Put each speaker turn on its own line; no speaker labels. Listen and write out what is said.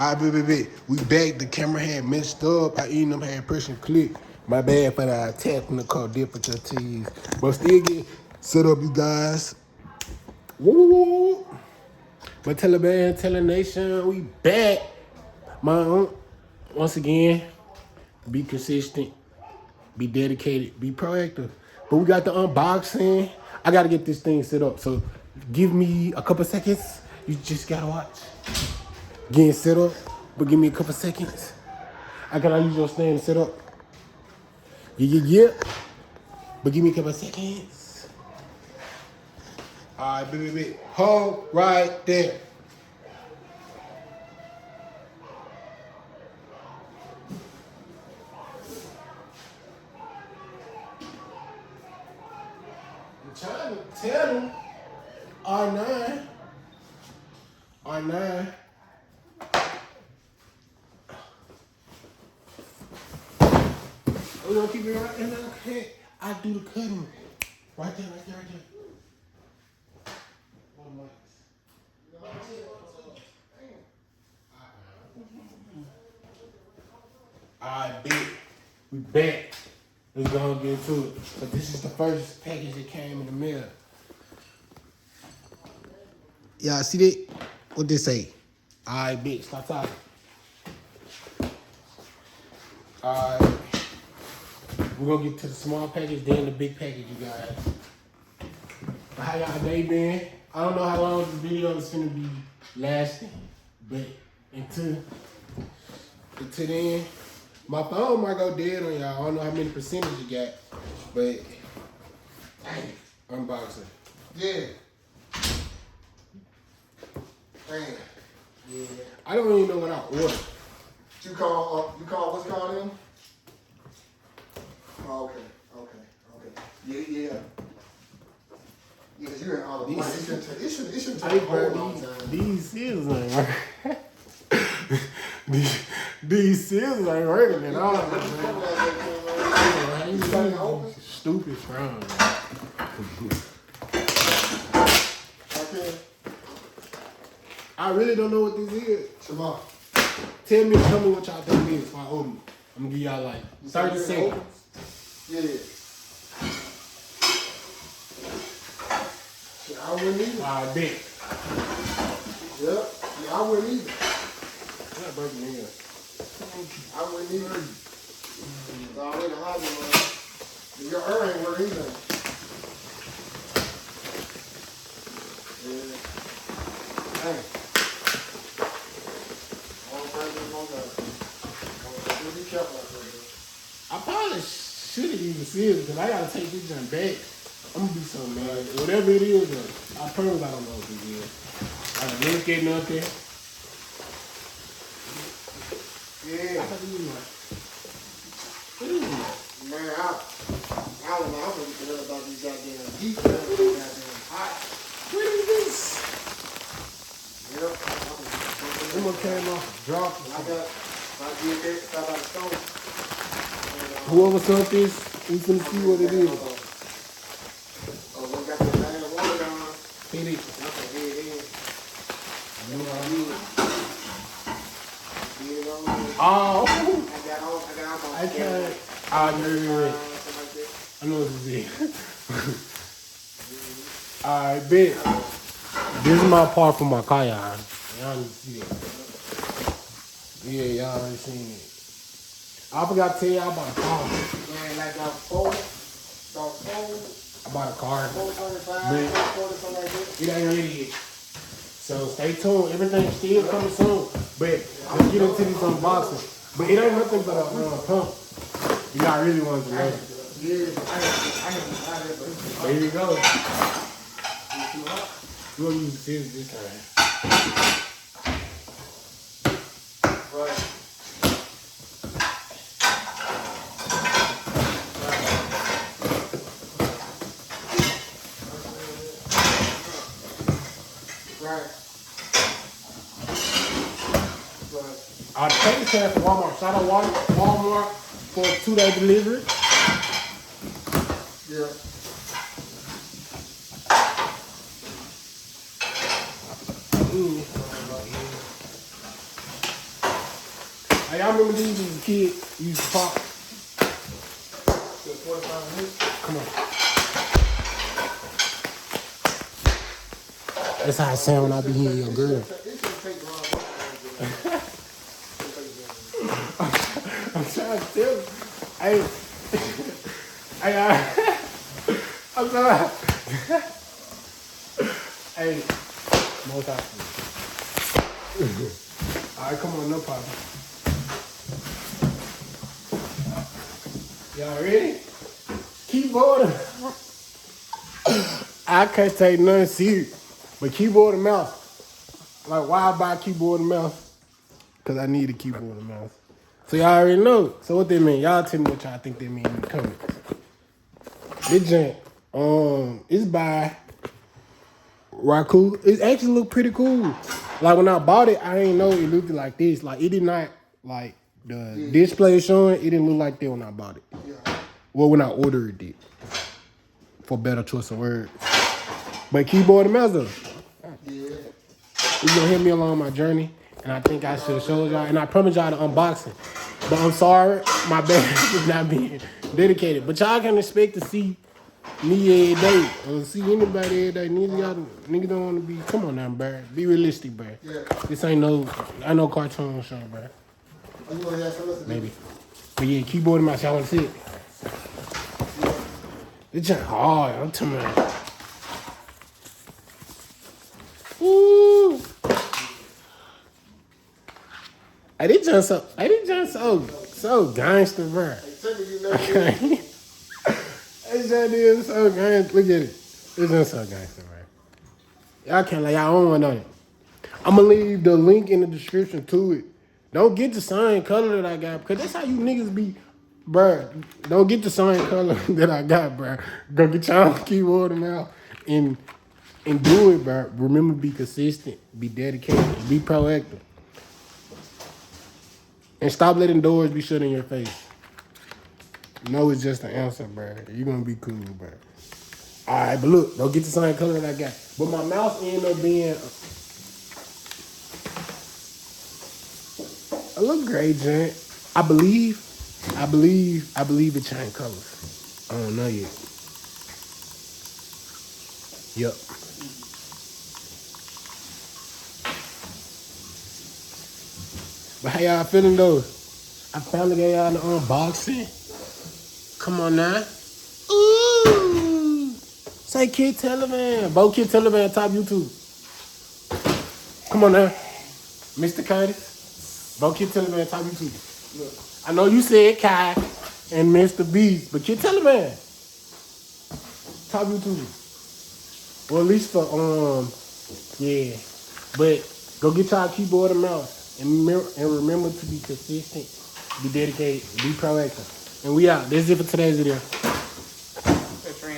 All right, we back. The camera had messed up. I even had pressing click. My bad for the technical difficulties. But still get set up, you guys. Woo! But Taliban, Telenation, we back. Once again, be consistent, be dedicated, be proactive. But we got the unboxing. I gotta get this thing set up. So give me a couple seconds. You just gotta watch. Getting set up, but give me a couple seconds. I gotta use your stand to set up. Yeah. But give me a couple seconds. All right, baby. Hold right there. I'm trying to tell them. R9. We're gonna keep it right in there. Okay. I do the cutting. Right there. Alright, big. We back. Let's go and get into it. So this is the first package that came in the mail. Y'all see that? What this say? Alright, bitch. Stop talking. Alright. We're gonna get to the small package, then the big package, you guys. How y'all day been? I don't know how long this video is gonna be lasting, but until then, my phone might go dead on y'all. I don't know how many percentage you got, but dang, unboxing. Yeah. Dang. Yeah. I don't even know what I ordered.
You call what's called him? Oh, okay. Yeah. Yeah, cause you're in all the money. It shouldn't take a whole long time.
These seals ain't working. These seals ain't working at all. Stupid strong.
Okay.
I really don't know what this is.
Shabbat.
Tell me what y'all think it is if I open it. I'm gonna give y'all like 30 seconds.
Yeah. Shit, I wouldn't either.
I bet.
Yep. Yeah, I wouldn't either.
I'm not breaking in.
I wouldn't either. It's already hot, man. Your ain't working either. Yeah. Dang. Be careful out there,
I probably shouldn't even see it because I gotta take this junk back. I'm gonna do something, man. Whatever it is, I promise I don't know what this is. I don't look at nothing.
Yeah.
What is it?
Man, I don't know. I'm gonna forget about these goddamn heat. Goddamn hot.
What is this?
Yep.
This one came off a drop.
I did that. Stop by the stove.
Whoever sent this, we finna see what it is.
Oh, we got the bag of water down.
Hit it.
That's a head in.
Oh.
I
can't. I know what this is. Alright, bet. This is my part for my car, y'all. Y'all need to see it. Yeah, y'all already seen it. I forgot to tell y'all about a car.
Man, like about four.
I bought a car.
425,
it ain't ready yet. So stay tuned. Everything's still coming soon. But let's get into this unboxing. But it ain't nothing but a pump. You guys really wanted to know.
Yeah, I
There you go. We're gonna use the scissors this time.
Right.
Our package came from Walmart. Shout out Walmart for a 2-day delivery.
Yeah.
Hey, y'all remember these as a kid? You used to pop.
45 minutes.
Come on. That's how I sound when I be hearing your girl.
It shouldn't take long.
I'm trying to tell you. Hey, I'm sorry. Hey, more time. All right, come on, no problem. Y'all ready? Keyboard. I can't take nothing serious, but keyboard and mouse. Like, why I buy keyboard and mouse? Because I need a keyboard and mouse. So y'all already know. So what they mean? Y'all tell me what y'all think they mean in the comments. This junk, it's by Raku. It actually look pretty cool. Like when I bought it, I ain't know it looked like this. Like it did not, like the display showing, it didn't look like that when I bought it.
Yeah.
Well, when I ordered it, for better choice of words. But keyboard and mouse though.
Yeah.
It's gonna help me along my journey. And I think I should have showed y'all. And I promised y'all the unboxing. But I'm sorry, my bad for not being dedicated. But y'all can expect to see me every day. Or see anybody every day. Niggas don't want to be, come on now, bro. Be realistic, bro.
Yeah.
This ain't no cartoon show, bro.
Are you going to have something else to do?
Maybe. But yeah, keyboard and mouse, y'all want to see it? It's just hard. I'm telling you. Ooh. Hey, this just so gangster, bro.
Hey, tell me you never did.
This just is so gangster. Look at it. It's just so gangster, bro. Y'all can't like y'all own one on it. I'm gonna leave the link in the description to it. Don't get the same color that I got, because that's how you niggas be, bruh. Don't get the same color that I got, bruh. Go get your own keyboard and mouse and do it, bruh. Remember, be consistent, be dedicated, and be proactive. And stop letting doors be shut in your face. No, it's just an answer, bruh. You're gonna be cool, bruh. All right, but look, don't get the same color that I got. But my mouse ended up being a little gray, Jan. I believe it changed colors. I don't know yet. Yep. But how y'all feeling though? I finally got y'all the unboxing. Come on now. Ooh. Say KiddTalibxn. Bo KiddTalibxn top YouTube. Come on now. Mr.Curtiss. Bo KiddTalibxn top YouTube. Look. I know you said Kai and Mr. Beast, but KiddTalibxn top YouTuber. Or at least for yeah. But go get y'all keyboard and mouse. And remember to be consistent, be dedicated, be proactive. And we out. That's it for today's video.